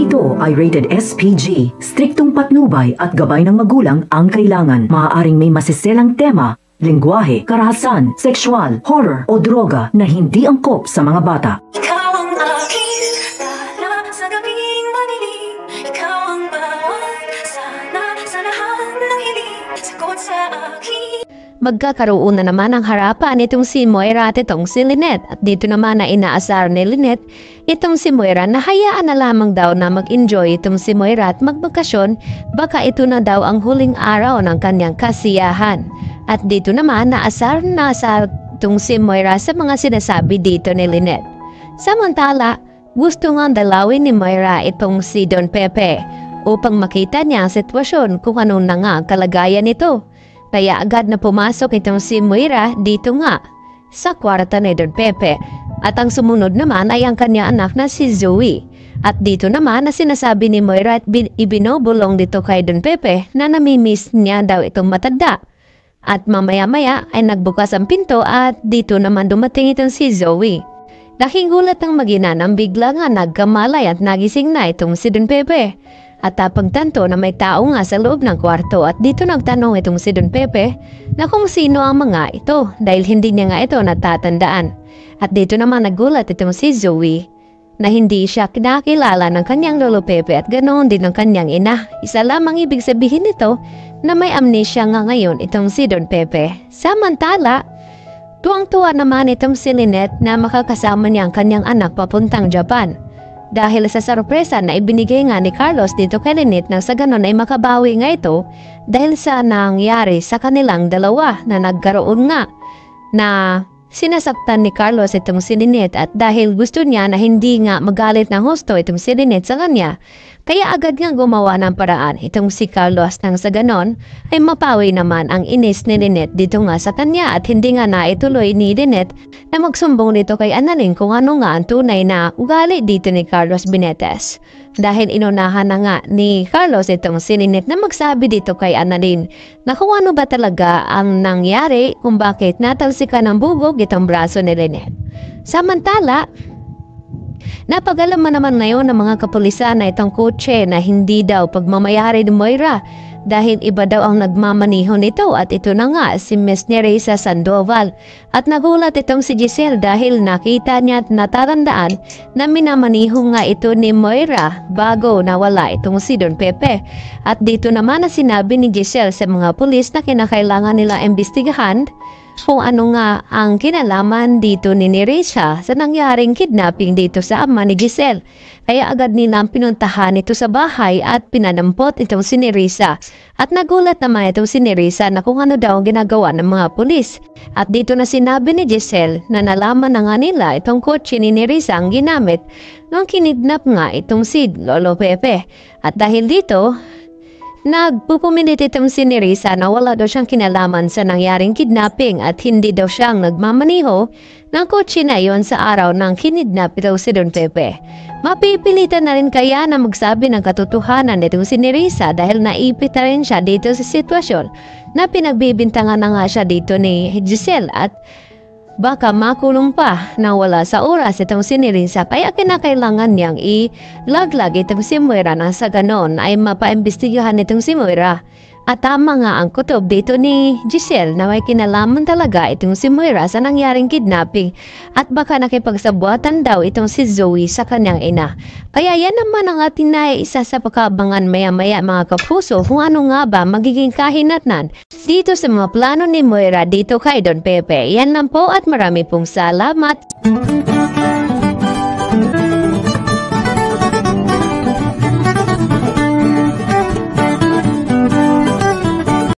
Ito ay rated SPG. Striktong patnubay at gabay ng magulang ang kailangan. Maaaring may masiselang tema, lengguwahe, karahasan, sexual, horror o droga na hindi angkop sa mga bata. Ikaw ang aking dala sa gabing madilim. Ikaw ang bawat sana sa lahat ng hiling. Sagot sa akin. Magkakaroon na naman ang harapan itong si Moira at itong si Lynette. At dito naman na inaasar ni Lynette itong si Moira na hayaan na lamang daw na mag-enjoy itong si Moira at magbakasyon. Baka ito na daw ang huling araw ng kanyang kasiyahan. At dito naman naasar itong si Moira sa mga sinasabi dito ni Lynette. Samantala, gusto nga dalawin ni Moira itong si Don Pepe upang makita niya ang sitwasyon kung ano na nga ang kalagayan nito. Kaya agad na pumasok itong si Moira dito nga sa kwarta ni Don Pepe. At ang sumunod naman ay ang kanya anak na si Zoe. At dito naman na sinasabi ni Moira at ibinobulong dito kay Don Pepe na namimiss niya daw itong matanda. At mamaya-maya ay nagbukas ang pinto at dito naman dumating itong si Zoe. Laking gulat ang mag-ina nang bigla nga nagkamalay at nagising na itong si Don Pepe. At pagtanto na may tao nga sa loob ng kwarto at dito nagtanong itong si Don Pepe na kung sino ang mga ito dahil hindi niya nga ito natatandaan. At dito naman nagulat itong si Zoe na hindi siya kinakilala ng kanyang lolo Pepe at ganoon din ng kanyang ina. Isa lamang ibig sabihin nito na may amnesia nga ngayon itong si Don Pepe. Samantala, tuwang-tuwa naman itong si Lynette na makakasama niya ang kanyang anak papuntang Japan. Dahil sa sorpresa na ibinigay nga ni Carlos dito kay Lynette nang sa ganon ay makabawi nga ito dahil sa nangyari sa kanilang dalawa na nagkaroon nga na sinasaktan ni Carlos itong si Lynette at dahil gusto niya na hindi nga magalit ng husto itong si Lynette sa kanya, kaya agad nga gumawa ng paraan itong si Carlos nang sa ganon ay mapawi naman ang inis ni Lynette dito nga sa kanya at hindi nga naituloy ni Lynette na magsumbong dito kay Annalyn kung ano nga ang tunay na ugali dito ni Carlos Benitez. Dahil inunahan na nga ni Carlos itong si Lynette na magsabi dito kay Annalyn na kung ano ba talaga ang nangyari kung bakit natalsikan ng bubog itong braso ni Lynette. Samantala, napag-alaman naman ngayon ng mga kapulisan na itong kotse na hindi daw pagmamayari ni Moira dahil iba daw ang nagmamaniho nito at ito na nga si Miss Nerissa Sandoval. At nagulat itong si Giselle dahil nakita niya at natatandaan na minamaniho nga ito ni Moira bago nawala itong si Don Pepe. At dito naman na sinabi ni Giselle sa mga pulis na kinakailangan nila imbestigahan kung ano nga ang kinalaman dito ni Nerissa sa nangyaring kidnapping dito sa ama ni Giselle. Kaya agad nilang pinuntahan ito sa bahay at pinanampot itong si Nerissa. At nagulat naman itong si Nerissa na kung ano daw ang ginagawa ng mga pulis. At dito na sinabi ni Giselle na nalaman na nga nila itong kotse ni Nerissa ang ginamit nung kinidnap nga itong si Lolo Pepe. At dahil dito, nagpupumilit itong si Nerissa na wala daw siyang kinalaman sa nangyaring kidnapping at hindi daw siyang nagmamaniho ng kotse na yon sa araw ng kinidnap ito si Don Pepe. Mapipilitan na rin kaya na magsabi ng katotohanan itong si Nerissa dahil naipit na rin siya dito sa sitwasyon na pinagbibintangan na nga siya dito ni Giselle at baka makulong pa na wala sa oras itong si Nerissa kaya kinakailangan niyang ilaglag itong si Moira na sa ganon ay mapaimbestigahan itong si Moira. At tama nga ang kutob dito ni Giselle na may kinalaman talaga itong si Moira sa nangyaring kidnapping at baka nakipagsabuatan daw itong si Zoe sa kanyang ina. Kaya yan naman ang ating naiisa sa pagkabangan maya-maya mga kapuso kung ano nga ba magiging kahinatnan dito sa mga plano ni Moira dito kay Don Pepe. Yan lang po at marami pong salamat.